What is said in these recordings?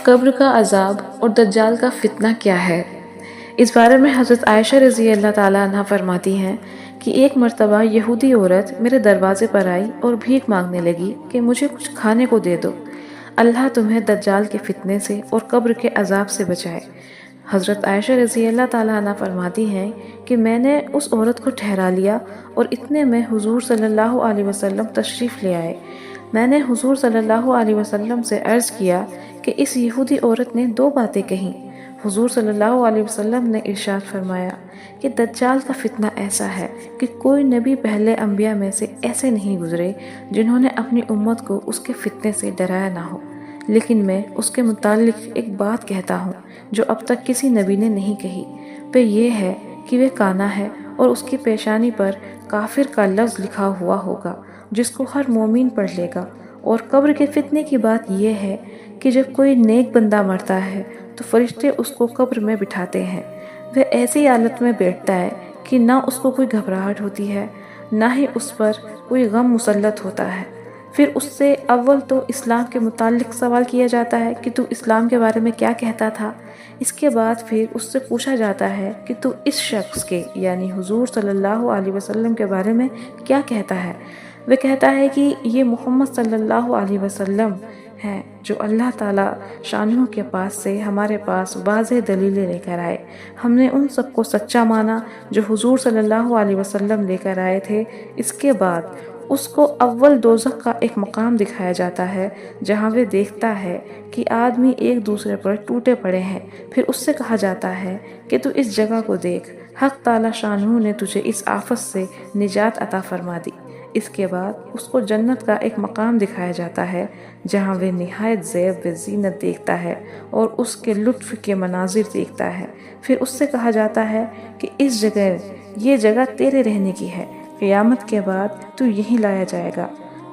قبر کا عذاب اور دجال کا فتنہ کیا ہے؟ اس بارے میں حضرت عائشہ رضی اللہ تعالیٰ عنہ فرماتی ہیں کہ ایک مرتبہ یہودی عورت میرے دروازے پر آئی اور بھیک مانگنے لگی کہ مجھے کچھ کھانے کو دے دو، اللہ تمہیں دجال کے فتنے سے اور قبر کے عذاب سے بچائے۔ حضرت عائشہ رضی اللہ تعالیٰ عنہ فرماتی ہیں کہ میں نے اس عورت کو ٹھہرا لیا اور اتنے میں حضور صلی اللہ علیہ وسلم تشریف لے آئے۔ میں نے حضور صلی اللہ علیہ وسلم سے عرض کیا کہ اس یہودی عورت نے 2 باتیں کہیں۔ حضور صلی اللہ علیہ وسلم نے ارشاد فرمایا کہ دجال کا فتنہ ایسا ہے کہ کوئی نبی پہلے انبیاء میں سے ایسے نہیں گزرے جنہوں نے اپنی امت کو اس کے فتنے سے ڈرایا نہ ہو، لیکن میں اس کے متعلق ایک بات کہتا ہوں جو اب تک کسی نبی نے نہیں کہی، وہ یہ ہے کہ وہ کانا ہے اور اس کی پیشانی پر کافر کا لفظ لکھا ہوا ہوگا جس کو ہر مومن پڑھ لے گا۔ اور قبر کے فتنے کی بات یہ ہے کہ جب کوئی نیک بندہ مرتا ہے تو فرشتے اس کو قبر میں بٹھاتے ہیں، وہ ایسی حالت میں بیٹھتا ہے کہ نہ اس کو کوئی گھبراہٹ ہوتی ہے نہ ہی اس پر کوئی غم مسلط ہوتا ہے۔ پھر اس سے اول تو اسلام کے متعلق سوال کیا جاتا ہے کہ تو اسلام کے بارے میں کیا کہتا تھا۔ اس کے بعد پھر اس سے پوچھا جاتا ہے کہ تو اس شخص کے یعنی حضور صلی اللہ علیہ وسلم کے بارے میں کیا کہتا ہے۔ وہ کہتا ہے کہ یہ محمد صلی اللہ علیہ وسلم ہیں جو اللہ تعالیٰ شانہ کے پاس سے ہمارے پاس واضح دلیلیں لے کر آئے، ہم نے ان سب کو سچا مانا جو حضور صلی اللہ علیہ وسلم لے کر آئے تھے۔ اس کے بعد اس کو اول دوزخ کا ایک مقام دکھایا جاتا ہے جہاں وہ دیکھتا ہے کہ آدمی ایک دوسرے پر ٹوٹے پڑے ہیں۔ پھر اس سے کہا جاتا ہے کہ تو اس جگہ کو دیکھ، حق تعالیٰ شانہ نے تجھے اس آفت سے نجات عطا فرما دی۔ اس کے بعد اس کو جنت کا ایک مقام دکھایا جاتا ہے جہاں وہ نہایت زیب و زینت دیکھتا ہے اور اس کے لطف کے مناظر دیکھتا ہے۔ پھر اس سے کہا جاتا ہے کہ اس جگہ یہ جگہ تیرے رہنے کی ہے، قیامت کے بعد تو یہیں لایا جائے گا۔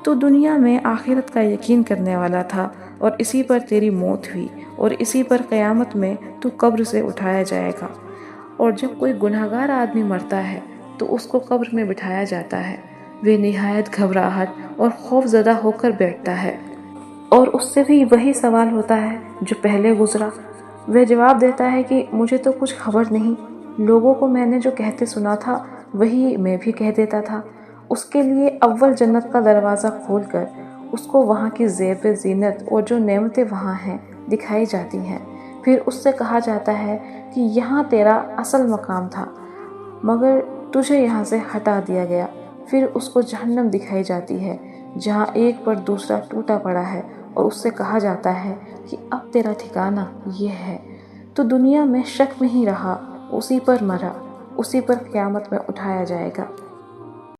تو دنیا میں آخرت کا یقین کرنے والا تھا اور اسی پر تیری موت ہوئی اور اسی پر قیامت میں تو قبر سے اٹھایا جائے گا۔ اور جب کوئی گناہگار آدمی مرتا ہے تو اس کو قبر میں بٹھایا جاتا ہے، وہ نہایت گھبراہٹ اور خوف زدہ ہو کر بیٹھتا ہے اور اس سے بھی وہی سوال ہوتا ہے جو پہلے گزرا۔ وہ جواب دیتا ہے کہ مجھے تو کچھ خبر نہیں، لوگوں کو میں نے جو کہتے سنا تھا وہی میں بھی کہہ دیتا تھا۔ اس کے لیے اول جنت کا دروازہ کھول کر اس کو وہاں کی زیب و زینت اور جو نعمتیں وہاں ہیں دکھائی جاتی ہیں۔ پھر اس سے کہا جاتا ہے کہ یہاں تیرا اصل مقام تھا مگر تجھے یہاں سے ہٹا دیا گیا۔ پھر اس کو جہنم دکھائی جاتی ہے جہاں ایک پر دوسرا ٹوٹا پڑا ہے اور اس سے کہا جاتا ہے کہ اب تیرا ٹھکانہ یہ ہے۔ تو دنیا میں شک میں ہی رہا، اسی پر مرا، اسی پر قیامت میں اٹھایا جائے گا۔